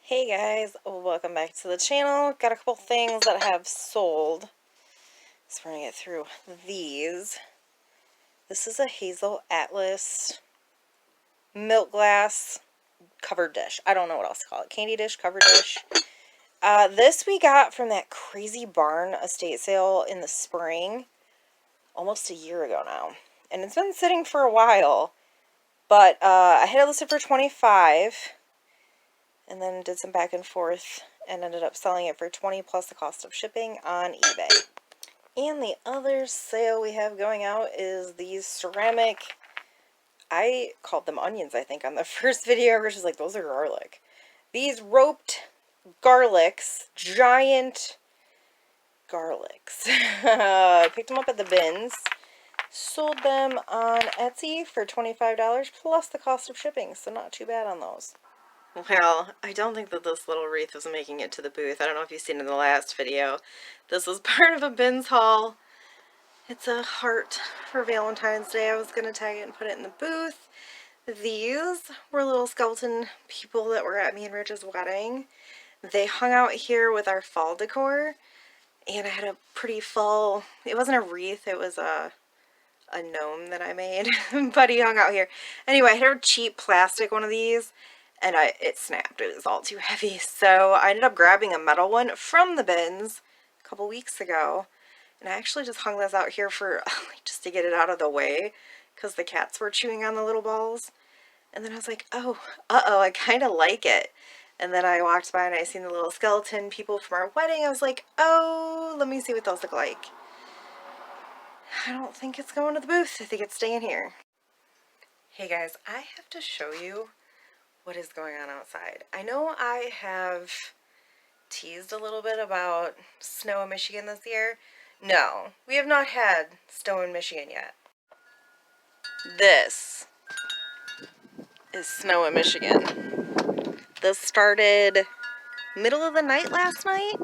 Hey guys, welcome back to the channel. Got a couple things that I have sold. So we're going to get through these. This is a Hazel Atlas milk glass covered dish. I don't know what else to call it. Candy dish, covered dish. This we got from that crazy barn estate sale in the spring. Almost a year ago now. And it's been sitting for a while. But I had it listed for $25. And then did some back and forth and ended up selling it for $20 plus the cost of shipping on eBay. And the other sale we have going out is these ceramic, I called them onions I think on the first video, which is like, those are garlic. These roped garlics, giant garlics. I picked them up at the bins, sold them on Etsy for $25 plus the cost of shipping, so not too bad on those. Well, I don't think that this little wreath was making it to the booth. I don't know if you've seen it in the last video. This was part of a bins haul. It's a heart for Valentine's Day. I was going to tag it and put it in the booth. These were little skeleton people that were at me and Rich's wedding. They hung out here with our fall decor. And I had a pretty fall, it wasn't a wreath, it was a gnome that I made. But he hung out here. Anyway, I had a cheap plastic one of these. And it snapped. It was all too heavy. So I ended up grabbing a metal one from the bins a couple weeks ago. And I actually just hung this out here for just to get it out of the way because the cats were chewing on the little balls. And then I was like, oh, I kind of like it. And then I walked by and I seen the little skeleton people from our wedding. I was like, oh, let me see what those look like. I don't think it's going to the booth. I think it's staying here. Hey guys, I have to show you what is going on outside. I know I have teased a little bit about snow in Michigan this year. No, we have not had snow in Michigan yet. This is snow in Michigan. This started middle of the night last night,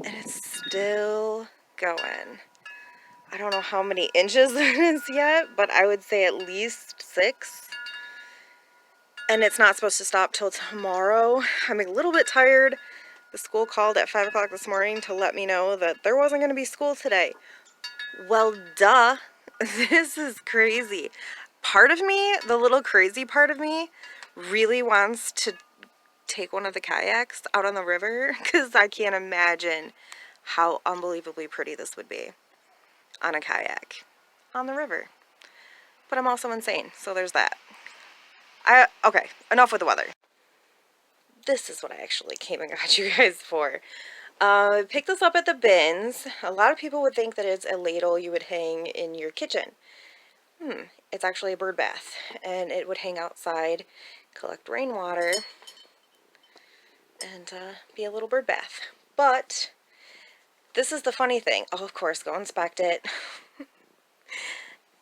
and it's still going. I don't know how many inches it is yet, but I would say at least 6. And it's not supposed to stop till tomorrow. I'm a little bit tired. The school called at 5 o'clock this morning to let me know that there wasn't going to be school today. Well, duh. This is crazy. Part of me, the little crazy part of me, really wants to take one of the kayaks out on the river because I can't imagine how unbelievably pretty this would be on a kayak on the river. But I'm also insane, so there's that. Okay, enough with the weather. This is what I actually came and got you guys for. I picked this up at the bins. A lot of people would think that it's a ladle you would hang in your kitchen. It's actually a bird bath, and it would hang outside, collect rainwater, and be a little bird bath. But this is the funny thing. Oh, of course, go inspect it.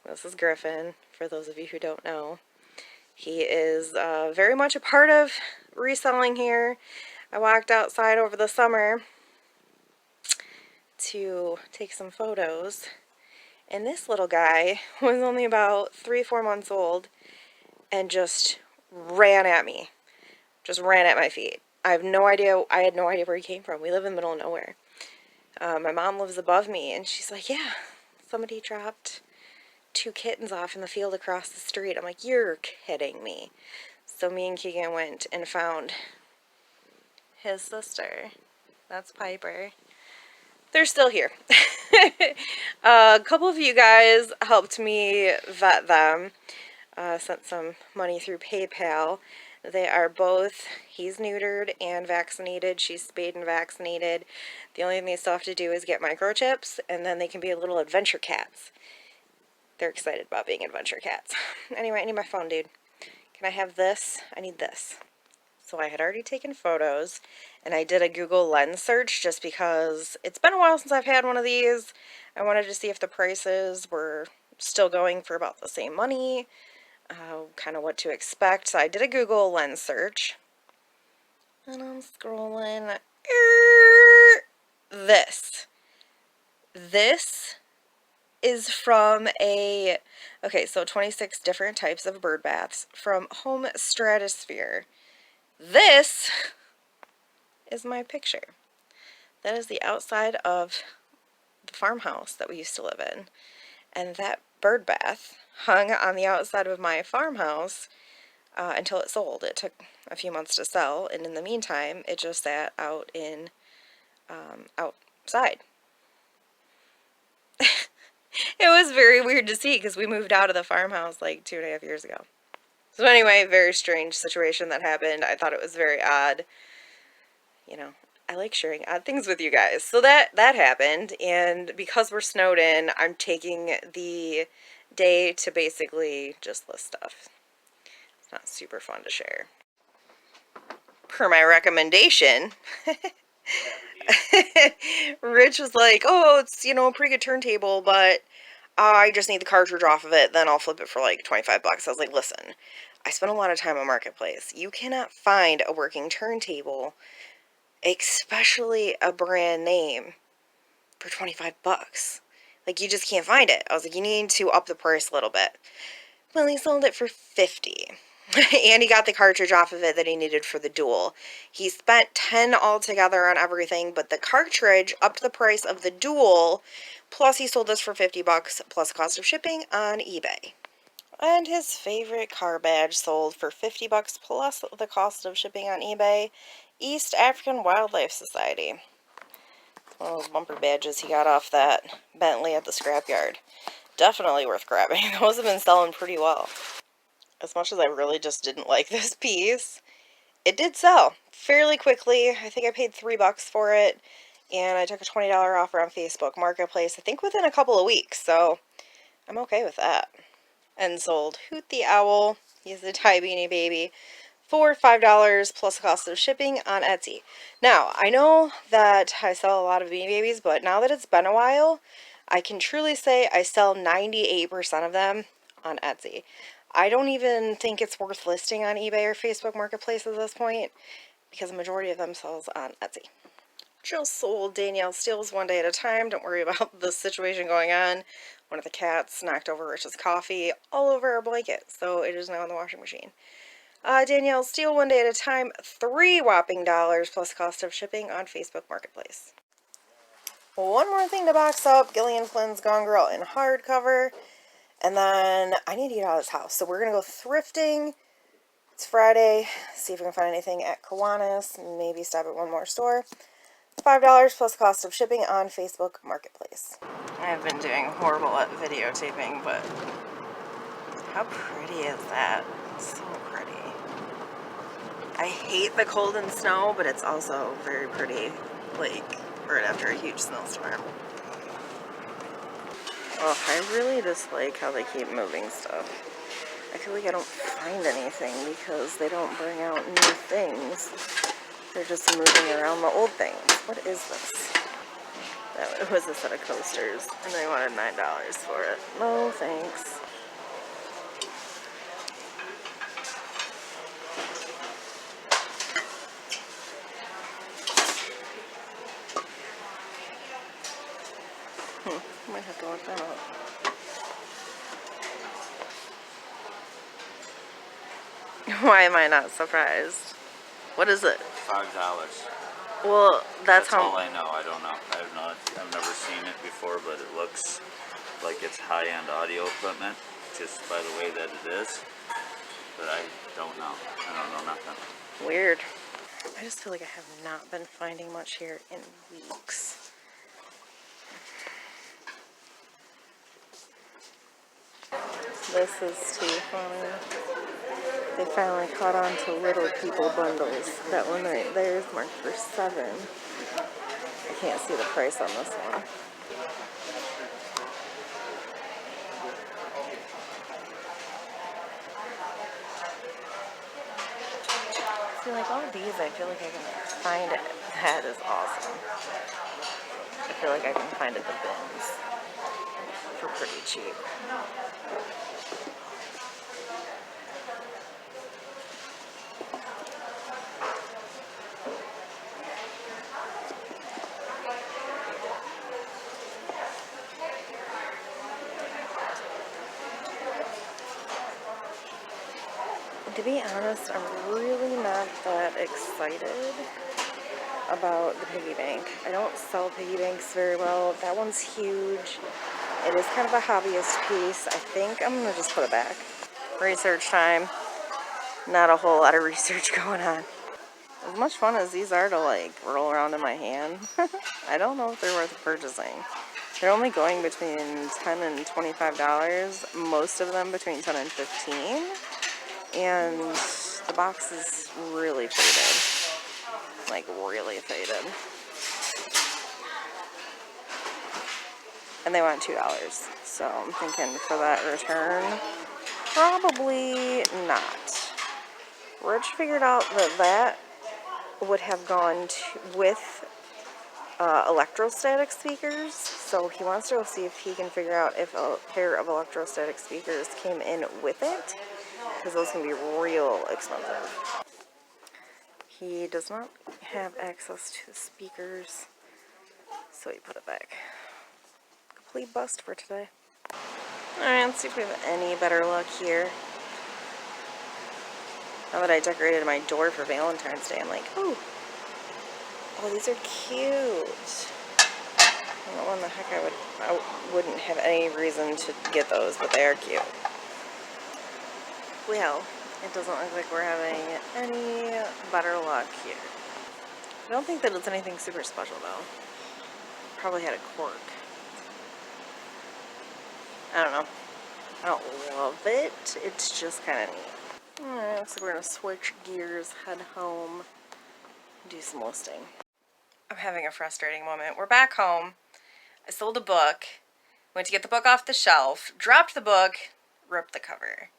This is Griffin, for those of you who don't know. He is very much a part of reselling here. I walked outside over the summer to take some photos, and this little guy was only about 3-4 months old and just ran at me. Just ran at my feet. I had no idea where he came from. We live in the middle of nowhere. My mom lives above me, and she's like, yeah, somebody dropped 2 kittens off in the field across the street. I'm like, you're kidding me. So me and Keegan went and found his sister. That's Piper. They're still here. A couple of you guys helped me vet them. Sent some money through PayPal. They are both, he's neutered and vaccinated. She's spayed and vaccinated. The only thing they still have to do is get microchips, and then they can be little adventure cats. They're excited about being adventure cats. Anyway, I need my phone, dude. Can I have this? I need this. So I had already taken photos, and I did a Google Lens search just because it's been a while since I've had one of these. I wanted to see if the prices were still going for about the same money, kind of what to expect. So I did a Google Lens search, and I'm scrolling. This is from okay, so 26 different types of bird baths from Home Stratosphere. This is my picture. That is the outside of the farmhouse that we used to live in. And that bird bath hung on the outside of my farmhouse until it sold. It took a few months to sell, and in the meantime, it just sat out in outside. It was very weird to see because we moved out of the farmhouse like 2.5 years ago. So anyway, very strange situation that happened. I thought it was very odd. You know, I like sharing odd things with you guys. So that happened, and because we're snowed in, I'm taking the day to basically just list stuff. It's not super fun to share. Per my recommendation, Rich was like, oh, it's, you know, a pretty good turntable, but I just need the cartridge off of it, then I'll flip it for like 25 bucks. I was like, listen, I spent a lot of time on Marketplace. You cannot find a working turntable, especially a brand name, for 25 bucks. Like, you just can't find it. I was like, you need to up the price a little bit. Well, he sold it for 50. And he got the cartridge off of it that he needed for the dual. He spent 10 altogether on everything, but the cartridge upped the price of the dual, plus he sold this for 50 bucks plus cost of shipping on eBay. And his favorite car badge sold for 50 bucks plus the cost of shipping on eBay, East African Wildlife Society. One of those bumper badges he got off that Bentley at the scrapyard. Definitely worth grabbing. Those have been selling pretty well. As much as I really just didn't like this piece, it did sell fairly quickly. I think I paid $3 for it, and I took a $20 offer on Facebook Marketplace, I think within a couple of weeks, so I'm okay with that. And sold Hoot the Owl, he's a Thai Beanie Baby, for $5 plus the cost of shipping on Etsy. Now, I know that I sell a lot of Beanie Babies, but now that it's been a while, I can truly say I sell 98% of them on Etsy. I don't even think it's worth listing on eBay or Facebook Marketplace at this point, because the majority of them sells on Etsy. Just sold Danielle Steele's One Day at a Time. Don't worry about the situation going on. One of the cats knocked over Rich's coffee all over our blanket, so it is now in the washing machine. Danielle Steele One Day at a Time, $3 whopping plus cost of shipping on Facebook Marketplace. One more thing to box up, Gillian Flynn's Gone Girl in hardcover. And then I need to get out of this house. So we're going to go thrifting. It's Friday. See if we can find anything at Kiwanis. Maybe stop at one more store. $5 plus cost of shipping on Facebook Marketplace. I've been doing horrible at videotaping, but how pretty is that? So pretty. I hate the cold and snow, but it's also very pretty, like right after a huge snowstorm. Oh, I really just like how they keep moving stuff. I feel like I don't find anything because they don't bring out new things. They're just moving around the old things. What is this? That was a set of coasters, and they wanted $9 for it. No, thanks. Might have to look that up. Why am I not surprised? What is it? $5. Well, that's how. All I know. I don't know. I've never seen it before, but it looks like it's high-end audio equipment, just by the way that it is. But I don't know. I don't know nothing. Weird. I just feel like I have not been finding much here in weeks. This is too funny. They finally caught on to Little People bundles. That one right there is marked for $7. I can't see the price on this one. See, like all these, I feel like I can find it. That is awesome. I feel like I can find it at the bins for pretty cheap. To be honest, I'm really not that excited about the piggy bank. I don't sell piggy banks very well. That one's huge. It is kind of a hobbyist piece. I think I'm gonna just put it back. Research time. Not a whole lot of research going on. As much fun as these are to like roll around in my hand, I don't know if they're worth purchasing. They're only going between $10 and $25. Most of them between 10 and 15. And the box is really faded. Like really faded. And they want $2. So I'm thinking for that return, probably not. Rich figured out that would have gone with electrostatic speakers, so he wants to go see if he can figure out if a pair of electrostatic speakers came in with it, because those can be real expensive. He does not have access to the speakers, so he put it back. Complete bust for today. Alright, let's see if we have any better luck here. Now that I decorated my door for Valentine's Day, I'm like, ooh. Oh, these are cute. I don't know when the heck I wouldn't have any reason to get those, but they are cute. Well, it doesn't look like we're having any better luck here. I don't think that it's anything super special though. Probably had a cork. I don't know. I don't love it. It's just kind of neat. Alright, looks like we're going to switch gears, head home, do some listing. I'm having a frustrating moment. We're back home. I sold a book, went to get the book off the shelf, dropped the book, ripped the cover.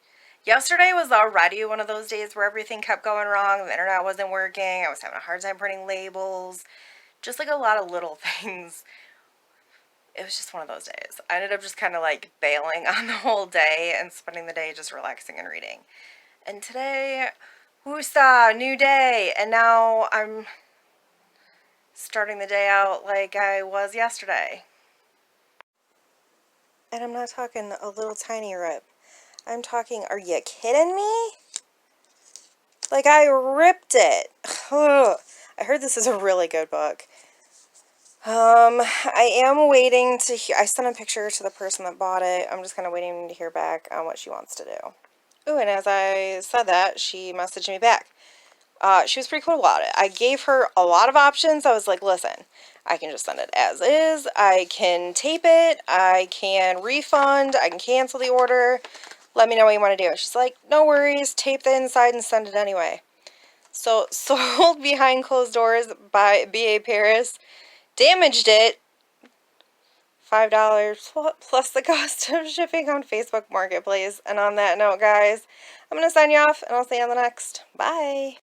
Yesterday was already one of those days where everything kept going wrong. The internet wasn't working. I was having a hard time printing labels. Just like a lot of little things. It was just one of those days. I ended up just kind of like bailing on the whole day and spending the day just relaxing and reading. And today, woosah, new day. And now I'm starting the day out like I was yesterday. And I'm not talking a little tiny rip. I'm talking, are you kidding me? Like, I ripped it. I heard this is a really good book. I am waiting to hear. I sent a picture to the person that bought it. I'm just kind of waiting to hear back on what she wants to do. Ooh, and as I said that, she messaged me back. She was pretty cool about it. I gave her a lot of options. I was like, listen, I can just send it as is. I can tape it. I can refund. I can cancel the order. Let me know what you want to do. She's like, no worries. Tape the inside and send it anyway. So, sold behind closed doors by B.A. Paris. Damaged it. $5 plus the cost of shipping on Facebook Marketplace. And on that note, guys, I'm going to sign you off, and I'll see you on the next. Bye.